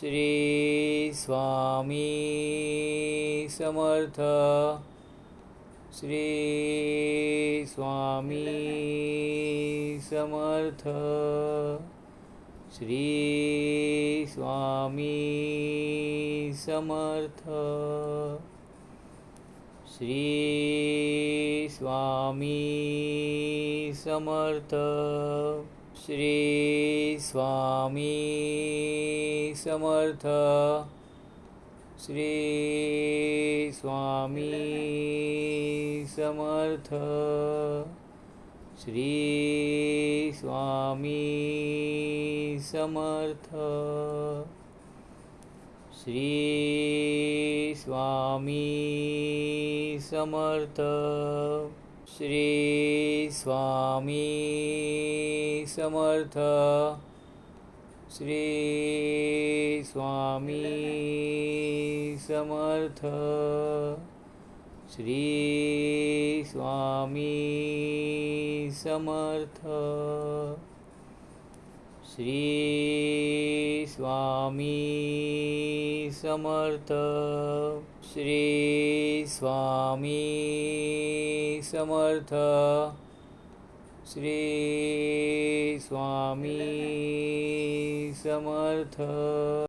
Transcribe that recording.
Shri Swami Samarth. Shri Swami Samarth. Shri Swami Samarth. Shri Swami Samarth. Shri Swami Samarth. Shri Swami Samarth. Shri Swami Samarth. Shri Swami Samarth. Shri Swami Samarth. Shri Swami Samarth. Shri Swami Samarth. Shri Swami Samarth. Shri Swami Samarth. Shri Swami Samarth.